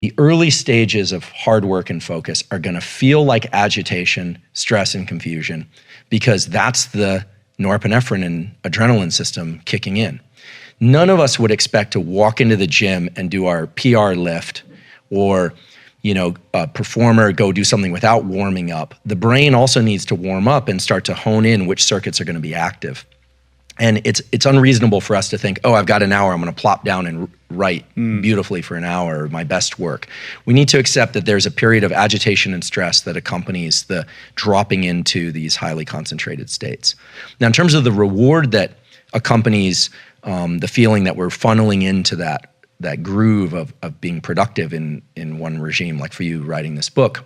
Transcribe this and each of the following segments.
The early stages of hard work and focus are going to feel like agitation, stress, and confusion because that's the norepinephrine and adrenaline system kicking in. None of us would expect to walk into the gym and do our PR lift or a performer go do something without warming up. The brain also needs to warm up and start to hone in which circuits are going to be active. And it's unreasonable for us to think, oh, I've got an hour, I'm going to plop down and write beautifully for an hour, my best work. We need to accept that there's a period of agitation and stress that accompanies the dropping into these highly concentrated states. Now, in terms of the reward that accompanies the feeling that we're funneling into that groove of being productive in one regime, like for you writing this book,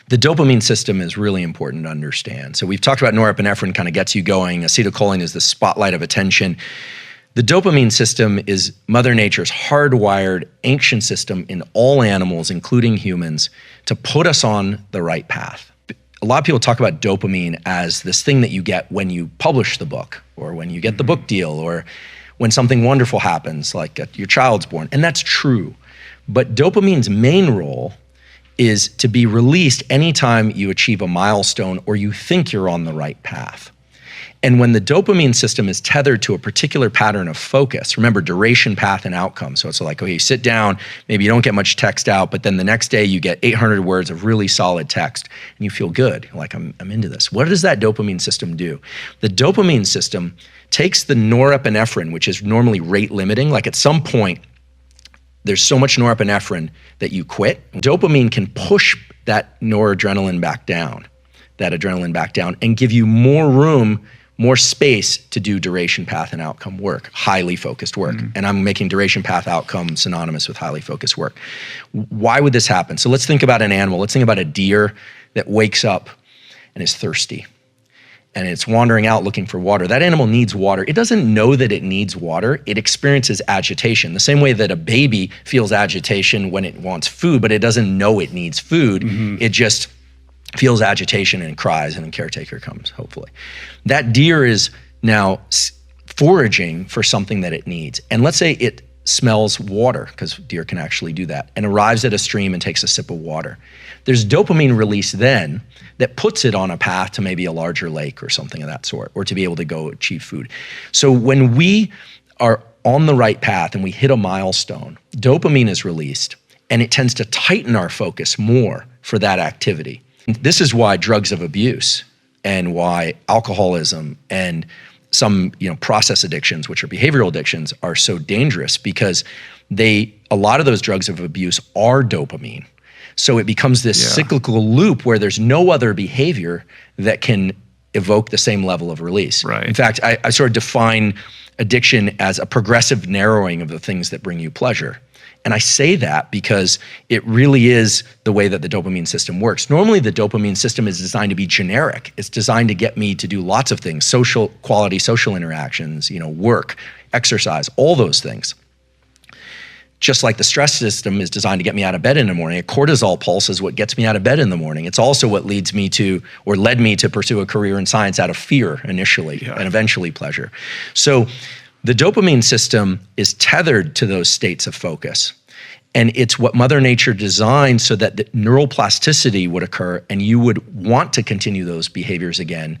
the dopamine system is really important to understand. So we've talked about norepinephrine kind of gets you going. Acetylcholine is the spotlight of attention. The dopamine system is Mother Nature's hardwired ancient system in all animals, including humans, to put us on the right path. A lot of people talk about dopamine as this thing that you get when you publish the book or when you get the book deal or when something wonderful happens, like your child's born. And that's true. But dopamine's main role is to be released anytime you achieve a milestone or you think you're on the right path. And when the dopamine system is tethered to a particular pattern of focus, remember duration, path, and outcome. So it's like, okay, you sit down, maybe you don't get much text out, but then the next day you get 800 words of really solid text and you feel good. You're like, I'm into this. What does that dopamine system do? The dopamine system takes the norepinephrine, which is normally rate limiting, like at some point, there's so much norepinephrine that you quit. Dopamine can push that adrenaline back down, and give you more room, more space to do duration, path, and outcome work, highly focused work. And I'm making duration, path, outcome synonymous with highly focused work. Why would this happen? So let's think about an animal. Let's think about a deer that wakes up and is thirsty. And it's wandering out looking for water. That animal needs water. It doesn't know that it needs water. It experiences agitation. The same way that a baby feels agitation when it wants food, but it doesn't know it needs food. It just feels agitation and cries, and the caretaker comes, hopefully. That deer is now foraging for something that it needs. And let's say it smells water, because deer can actually do that, and arrives at a stream and takes a sip of water. There's dopamine release then that puts it on a path to maybe a larger lake or something of that sort, or to be able to go achieve food. So when we are on the right path and we hit a milestone, dopamine is released, and it tends to tighten our focus more for that activity. This is why drugs of abuse and why alcoholism and some process addictions, which are behavioral addictions, are so dangerous, because a lot of those drugs of abuse are dopamine. So it becomes this cyclical loop where there's no other behavior that can evoke the same level of release. Right. In fact, I sort of define addiction as a progressive narrowing of the things that bring you pleasure. And I say that because it really is the way that the dopamine system works. Normally, the dopamine system is designed to be generic. It's designed to get me to do lots of things, social interactions, work, exercise, all those things. Just like the stress system is designed to get me out of bed in the morning, a cortisol pulse is what gets me out of bed in the morning. It's also what led me to pursue a career in science out of fear initially, and eventually pleasure. So the dopamine system is tethered to those states of focus. And it's what Mother Nature designed so that the neural plasticity would occur and you would want to continue those behaviors again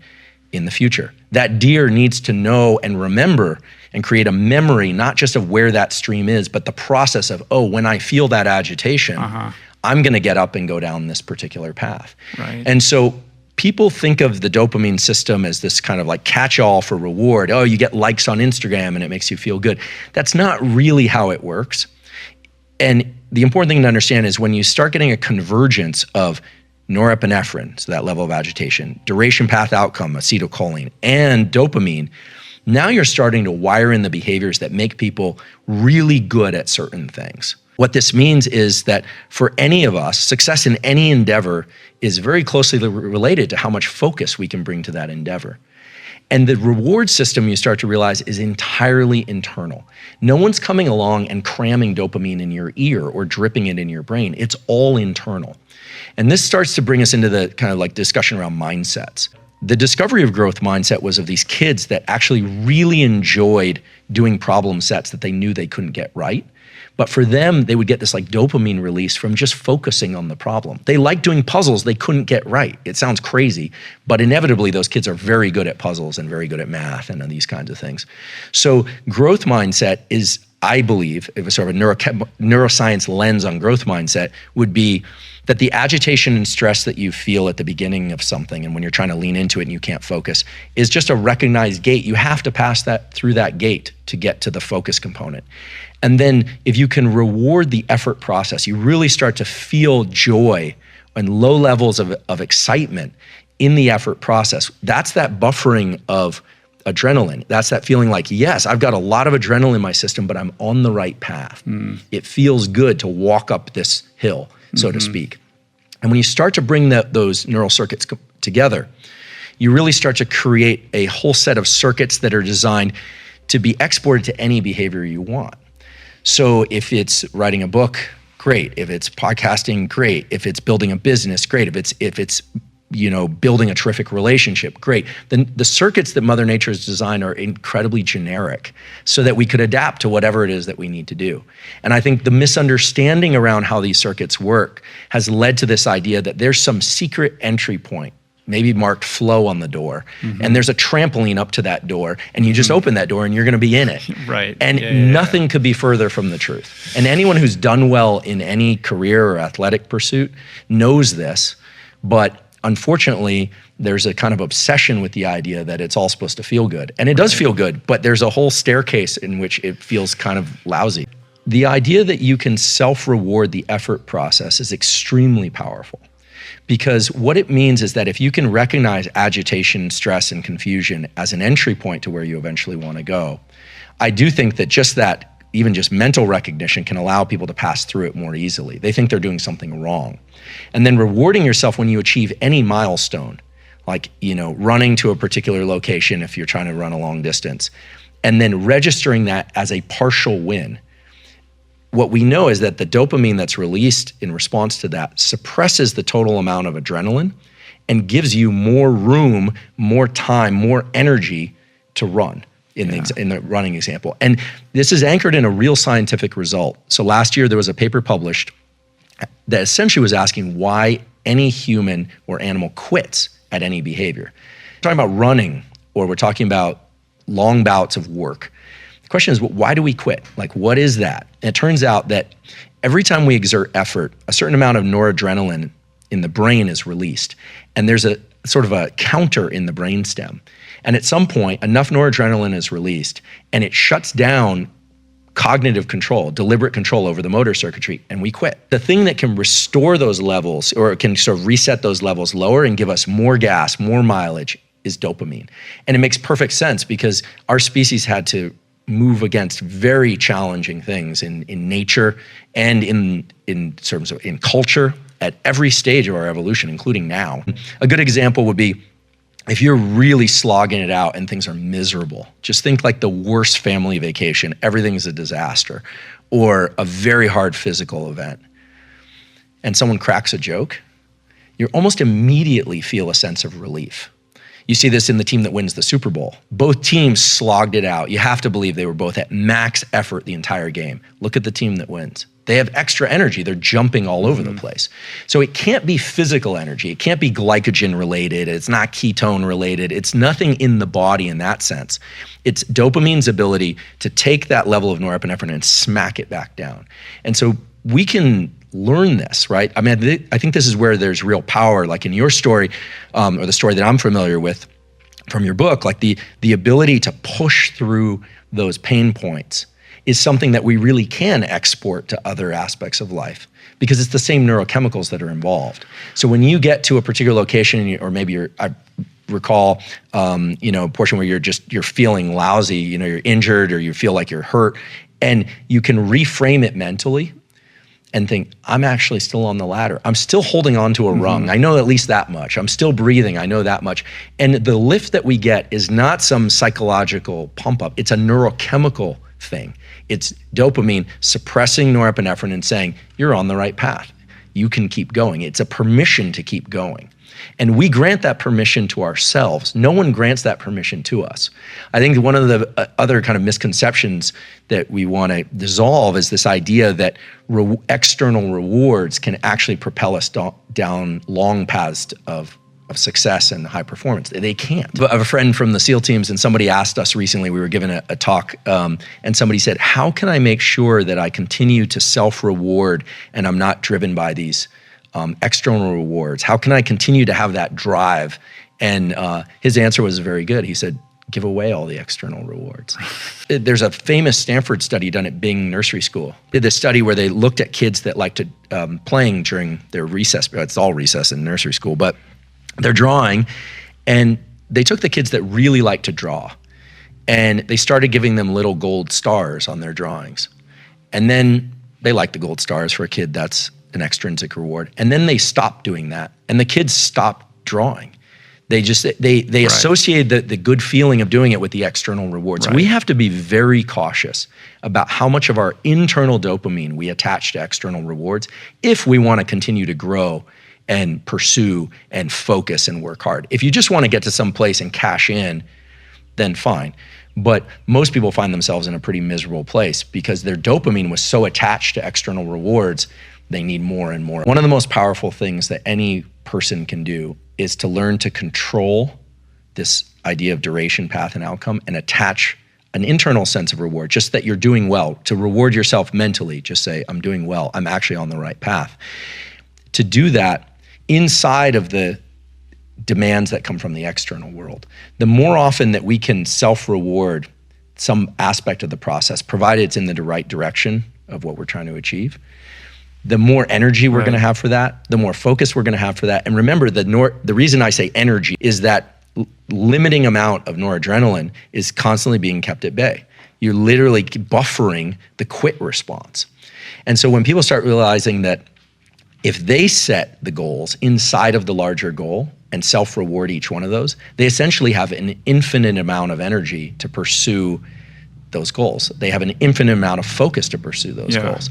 in the future. That deer needs to know and remember and create a memory, not just of where that stream is, but the process of, when I feel that agitation, I'm gonna get up and go down this particular path. Right. And so people think of the dopamine system as this kind of like catch-all for reward. Oh, you get likes on Instagram and it makes you feel good. That's not really how it works. And the important thing to understand is when you start getting a convergence of norepinephrine, so that level of agitation, duration, path, outcome, acetylcholine, and dopamine, now you're starting to wire in the behaviors that make people really good at certain things. What this means is that for any of us, success in any endeavor is very closely related to how much focus we can bring to that endeavor. And the reward system, you start to realize, is entirely internal. No one's coming along and cramming dopamine in your ear or dripping it in your brain. It's all internal. And this starts to bring us into the kind of like discussion around mindsets. The discovery of growth mindset was of these kids that actually really enjoyed doing problem sets that they knew they couldn't get right, But for them, they would get this like dopamine release from just focusing on the problem. They like doing puzzles they couldn't get right. It sounds crazy, but inevitably those kids are very good at puzzles and very good at math and these kinds of things. So growth mindset is, I believe, if a sort of a neuroscience lens on growth mindset would be that the agitation and stress that you feel at the beginning of something and when you're trying to lean into it and you can't focus is just a recognized gate. You have to pass that through that gate to get to the focus component. And then if you can reward the effort process, you really start to feel joy and low levels of excitement in the effort process. That's that buffering of adrenaline. That's that feeling like, yes, I've got a lot of adrenaline in my system, but I'm on the right path. It feels good to walk up this hill, so to speak. And when you start to bring those neural circuits together, you really start to create a whole set of circuits that are designed to be exported to any behavior you want. So if it's writing a book, great. If it's podcasting, great. If it's building a business, great. If it's building a terrific relationship, great. Then the circuits that Mother Nature has designed are incredibly generic so that we could adapt to whatever it is that we need to do. And I think the misunderstanding around how these circuits work has led to this idea that there's some secret entry point, maybe marked flow on the door, and there's a trampoline up to that door, and you just open that door and you're gonna be in it. Right. And nothing could be further from the truth. And anyone who's done well in any career or athletic pursuit knows this, but unfortunately, there's a kind of obsession with the idea that it's all supposed to feel good. And it does feel good, but there's a whole staircase in which it feels kind of lousy. The idea that you can self-reward the effort process is extremely powerful, because what it means is that if you can recognize agitation, stress, and confusion as an entry point to where you eventually want to go, I do think that even just mental recognition can allow people to pass through it more easily. They think they're doing something wrong. And then rewarding yourself when you achieve any milestone, like running to a particular location if you're trying to run a long distance, and then registering that as a partial win. What we know is that the dopamine that's released in response to that suppresses the total amount of adrenaline and gives you more room, more time, more energy to run. In the running example. And this is anchored in a real scientific result. So last year there was a paper published that essentially was asking why any human or animal quits at any behavior. We're talking about running, or we're talking about long bouts of work. The question is, why do we quit? Like, what is that? And it turns out that every time we exert effort, a certain amount of noradrenaline in the brain is released. And there's a sort of a counter in the brainstem. And at some point, enough noradrenaline is released and it shuts down cognitive control, deliberate control over the motor circuitry, and we quit. The thing that can restore those levels, or can sort of reset those levels lower and give us more gas, more mileage, is dopamine. And it makes perfect sense because our species had to move against very challenging things in nature and in terms of in culture at every stage of our evolution, including now. A good example would be if you're really slogging it out and things are miserable, just think like the worst family vacation, everything's a disaster, or a very hard physical event, and someone cracks a joke, you almost immediately feel a sense of relief. You see this in the team that wins the Super Bowl. Both teams slogged it out. You have to believe they were both at max effort the entire game. Look at the team that wins. They have extra energy. They're jumping all over the place. So it can't be physical energy. It can't be glycogen related. It's not ketone related. It's nothing in the body in that sense. It's dopamine's ability to take that level of norepinephrine and smack it back down. And so we can learn this, right? I mean, I think this is where there's real power, like in your story, or the story that I'm familiar with from your book, like the ability to push through those pain points is something that we really can export to other aspects of life because it's the same neurochemicals that are involved. So when you get to a particular location, or maybe I recall, a portion where you're feeling lousy, you're injured or you feel like you're hurt, and you can reframe it mentally and think, I'm actually still on the ladder. I'm still holding on to a rung. I know at least that much. I'm still breathing. I know that much. And the lift that we get is not some psychological pump up. It's a neurochemical thing. It's dopamine suppressing norepinephrine and saying, you're on the right path. you can keep going. It's a permission to keep going. And we grant that permission to ourselves. No one grants that permission to us. I think one of the other kind of misconceptions that we want to dissolve is this idea that external rewards can actually propel us down long paths of success and high performance. They can't. But I have a friend from the SEAL teams, and somebody asked us recently, we were given a talk, and somebody said, how can I make sure that I continue to self-reward and I'm not driven by these external rewards? How can I continue to have that drive? And his answer was very good. He said, give away all the external rewards. There's a famous Stanford study done at Bing Nursery School. They did this study where they looked at kids that liked to playing during their recess. It's all recess in nursery school, but they're drawing, and they took the kids that really like to draw, and they started giving them little gold stars on their drawings. And then they like the gold stars for a kid, that's an extrinsic reward. And then they stopped doing that, and the kids stopped drawing. They just, they right. associated the good feeling of doing it with the external rewards. Right. We have to be very cautious about how much of our internal dopamine we attach to external rewards if we want to continue to grow and pursue and focus and work hard. If you just want to get to some place and cash in, then fine. But most people find themselves in a pretty miserable place because their dopamine was so attached to external rewards, they need more and more. One of the most powerful things that any person can do is to learn to control this idea of duration, path, and outcome and attach an internal sense of reward, just that you're doing well. To reward yourself mentally, just say, I'm doing well, I'm actually on the right path. To do that, inside of the demands that come from the external world, the more often that we can self-reward some aspect of the process, provided it's in the right direction of what we're trying to achieve, the more energy we're going to have for that, the more focus we're going to have for that. And remember, the reason I say energy is that limiting amount of noradrenaline is constantly being kept at bay. You're literally buffering the quit response. And so when people start realizing that if they set the goals inside of the larger goal and self-reward each one of those, they essentially have an infinite amount of energy to pursue those goals. They have an infinite amount of focus to pursue those goals.